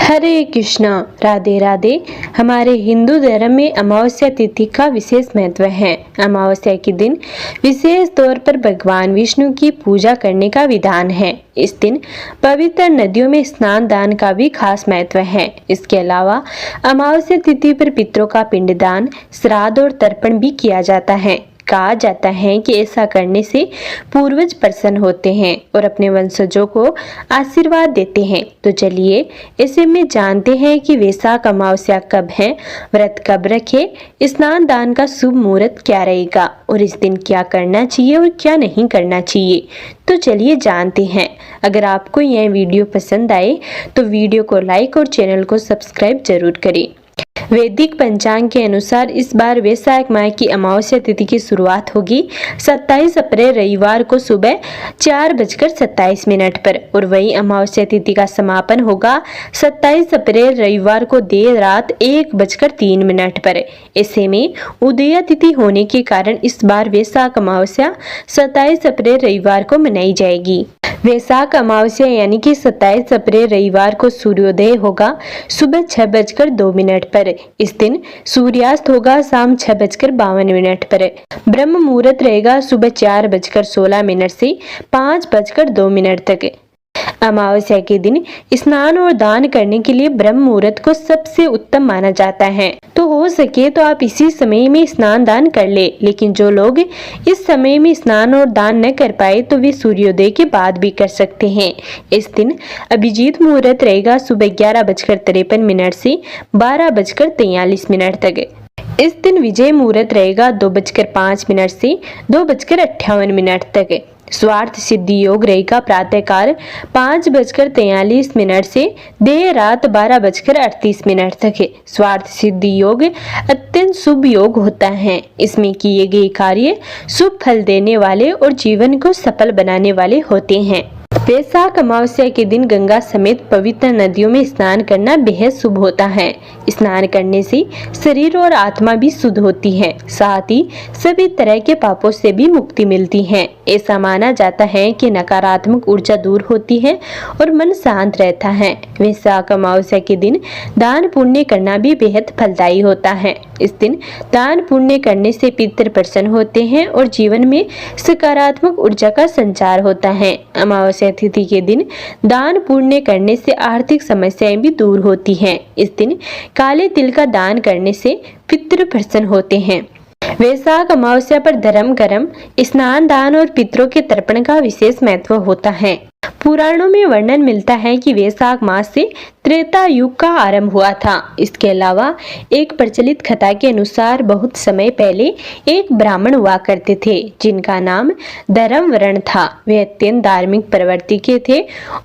हरे कृष्णा, राधे राधे। हमारे हिंदू धर्म में अमावस्या तिथि का विशेष महत्व है। अमावस्या के दिन विशेष तौर पर भगवान विष्णु की पूजा करने का विधान है। इस दिन पवित्र नदियों में स्नान दान का भी खास महत्व है। इसके अलावा अमावस्या तिथि पर पितरों का पिंडदान, श्राद्ध और तर्पण भी किया जाता है। कहा जाता है कि ऐसा करने से पूर्वज प्रसन्न होते हैं और अपने वंशजों को आशीर्वाद देते हैं। तो चलिए ऐसे में जानते हैं कि वैशाख अमावस्या कब है, व्रत कब रखे, स्नान दान का शुभ मुहूर्त क्या रहेगा और इस दिन क्या करना चाहिए और क्या नहीं करना चाहिए। तो चलिए जानते हैं। अगर आपको यह वीडियो पसंद आए तो वीडियो को लाइक और चैनल को सब्सक्राइब जरूर करें। वैदिक पंचांग के अनुसार इस बार वैशाख माह की अमावस्या तिथि की शुरुआत होगी 27 अप्रैल रविवार को सुबह 4:27 पर और वही अमावस्या तिथि का समापन होगा 27 अप्रैल रविवार को देर रात 1:03 पर। ऐसे में उदया तिथि होने के कारण इस बार वैशाख अमावस्या 27 अप्रैल रविवार को मनाई जाएगी। वैशाख अमावस्या यानी कि 27 अप्रैल रविवार को सूर्योदय होगा सुबह 6:02 पर। इस दिन सूर्यास्त होगा शाम 6:52 पर। ब्रह्म मुहूर्त रहेगा सुबह 4:16 से 5:02 तक। अमावस्या के दिन स्नान और दान करने के लिए ब्रह्म मुहूर्त को सबसे उत्तम माना जाता है। तो हो सके तो आप इसी समय में स्नान दान कर ले, लेकिन जो लोग इस समय में स्नान और दान न कर पाए तो वे सूर्योदय के बाद भी कर सकते हैं। इस दिन अभिजीत मुहूर्त रहेगा सुबह 11:53 से 12:43 तक। इस दिन विजय मुहूर्त रहेगा 2:05 से 2:58 तक। स्वार्थ सिद्धि योग रहेगा प्रातःकाल 5:43 से देर रात 12:38 तक। स्वार्थ सिद्धि योग अत्यंत शुभ योग होता है। इसमें किए गए कार्य शुभ फल देने वाले और जीवन को सफल बनाने वाले होते हैं। वैशाख अमावस्या के दिन गंगा समेत पवित्र नदियों में स्नान करना बेहद शुभ होता है। स्नान करने से शरीर और आत्मा भी शुद्ध होती है, साथ ही सभी तरह के पापों से भी मुक्ति मिलती है। ऐसा माना जाता है कि नकारात्मक ऊर्जा दूर होती है और मन शांत रहता है। वैशाख अमावस्या के दिन दान पुण्य करना भी बेहद फलदायी होता है। इस दिन दान पुण्य करने से पितृ प्रसन्न होते हैं और जीवन में सकारात्मक ऊर्जा का संचार होता है। अमावस्या तिथि के दिन दान पुण्य करने से आर्थिक समस्याएं भी दूर होती हैं। इस दिन काले तिल का दान करने से पितृ प्रसन्न होते हैं। वैशाख अमावस्या पर धर्म कर्म, स्नान दान और पितरों के तर्पण का विशेष महत्व होता है। पुराणों में वर्णन मिलता है कि वैशाख मास से त्रेता युग का आरंभ हुआ था। इसके अलावा एक प्रचलित कथा के अनुसार बहुत समय पहले एक ब्राह्मण हुआ करते थे जिनका नाम धर्मवरण था। वे अत्यंत धार्मिक प्रवृत्ति के थे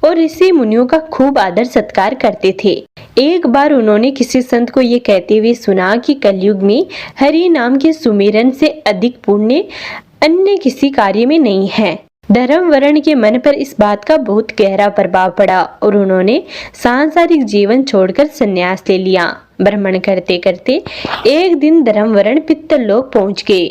और ऋषि मुनियों का खूब आदर सत्कार करते थे। एक बार उन्होंने किसी संत को ये कहते हुए सुना कि कलयुग में हरि नाम के सुमिरन से अधिक पुण्य अन्य किसी कार्य में नहीं है। धर्मवरण के मन पर इस बात का बहुत गहरा प्रभाव पड़ा और उन्होंने सांसारिक जीवन छोड़कर संन्यास ले लिया। भ्रमण करते करते एक दिन धर्मवरण पितृलोक पहुंच गए।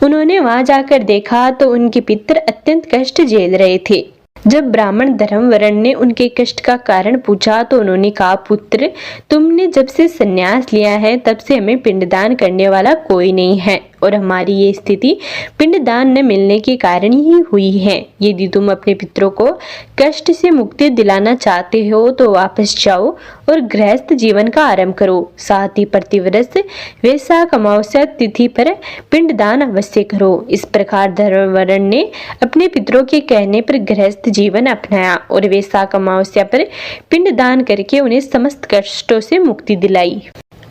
उन्होंने वहां जाकर देखा तो उनके पितृ अत्यंत कष्ट झेल रहे थे। जब ब्राह्मण धर्मवरण ने उनके कष्ट का कारण पूछा तो उन्होंने कहा, पुत्र, तुमने जब से संन्यास लिया है तब से हमें पिंडदान करने वाला कोई नहीं है और हमारी ये स्थिति पिंडदान न मिलने के कारण ही हुई है। यदि तुम अपने पितरों को कष्ट से मुक्ति दिलाना चाहते हो तो वापस जाओ और गृहस्थ जीवन का आरंभ करो। साथ ही प्रतिवर्ष वैशाख अमावस्या तिथि पर पिंडदान अवश्य करो। इस प्रकार धर्मवरण ने अपने पितरों के कहने पर गृहस्थ जीवन अपनाया और वैशाख अमावस्या पर पिंडदान करके उन्हें समस्त कष्टों से मुक्ति दिलाई।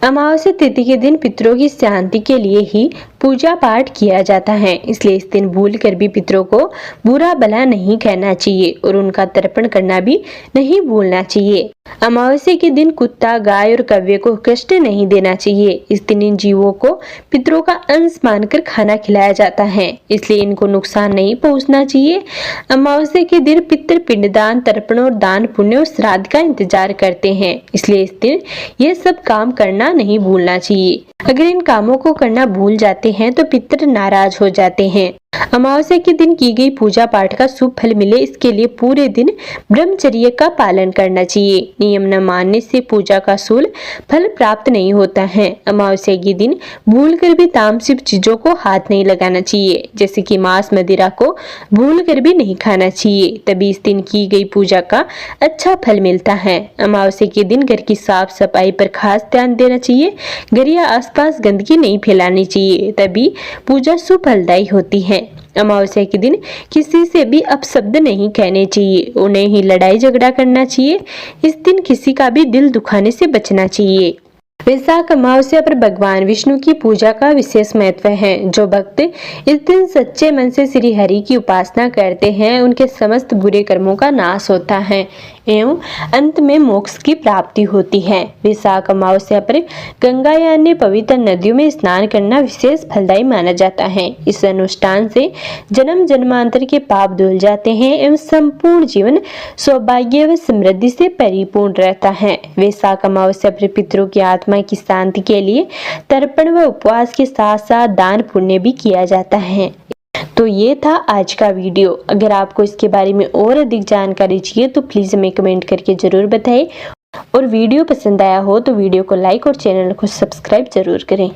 अमावस्या तिथि के दिन पितरों की शांति के लिए ही पूजा पाठ किया जाता है, इसलिए इस दिन भूल कर भी पितरों को बुरा भला नहीं कहना चाहिए और उनका तर्पण करना भी नहीं भूलना चाहिए। अमावस्या के दिन कुत्ता, गाय और कौवे को कष्ट नहीं देना चाहिए। इस दिन इन जीवों को पितरों का अंश मानकर खाना खिलाया जाता है, इसलिए इनको नुकसान नहीं पहुंचना चाहिए। अमावस्या के दिन पितृ पिंडदान, तर्पण और दान पुण्य और श्राद्ध का इंतजार करते हैं, इसलिए इस दिन ये सब काम करना नहीं भूलना चाहिए। अगर इन कामों को करना भूल जाते हैं तो पितृ नाराज हो जाते हैं अमावस्या के दिन की गई पूजा पाठ का शुभ फल मिले, इसके लिए पूरे दिन ब्रह्मचर्य का पालन करना चाहिए। नियम न मानने से पूजा का शुभ फल प्राप्त नहीं होता है। अमावस्या के दिन भूलकर भी तामसिक चीजों को हाथ नहीं लगाना चाहिए, जैसे कि मांस मदिरा को भूलकर भी नहीं खाना चाहिए, तभी इस दिन की गई पूजा का अच्छा फल मिलता है। अमावस्या के दिन घर की साफ सफाई पर खास ध्यान देना चाहिए। घर या आसपास गंदगी नहीं फैलानी चाहिए, तभी पूजा शुभ फलदायी होती है। अमावस्या के दिन किसी से भी अपशब्द नहीं कहने चाहिए, उन्हें ही लड़ाई झगड़ा करना चाहिए। इस दिन किसी का भी दिल दुखाने से बचना चाहिए। वैशाख अमावस्या पर भगवान विष्णु की पूजा का विशेष महत्व है। जो भक्त इस दिन सच्चे मन से श्री हरि की उपासना करते हैं, उनके समस्त बुरे कर्मों का नाश होता है एवं अंत में मोक्ष की प्राप्ति होती है। वैशाख अमावस्या पर गंगा या अन्य पवित्र नदियों में स्नान करना विशेष फलदायी माना जाता है। इस अनुष्ठान से जन्म जन्मांतर के पाप धुल जाते हैं एवं संपूर्ण जीवन सौभाग्य व समृद्धि से परिपूर्ण रहता है। वैशाख अमावस्या पर पितरों की आत्मा की शांति के लिए तर्पण व उपवास के साथ साथ दान पुण्य भी किया जाता है। तो ये था आज का वीडियो। अगर आपको इसके बारे में और अधिक जानकारी चाहिए तो प्लीज़ हमें कमेंट करके ज़रूर बताएं, और वीडियो पसंद आया हो तो वीडियो को लाइक और चैनल को सब्सक्राइब ज़रूर करें।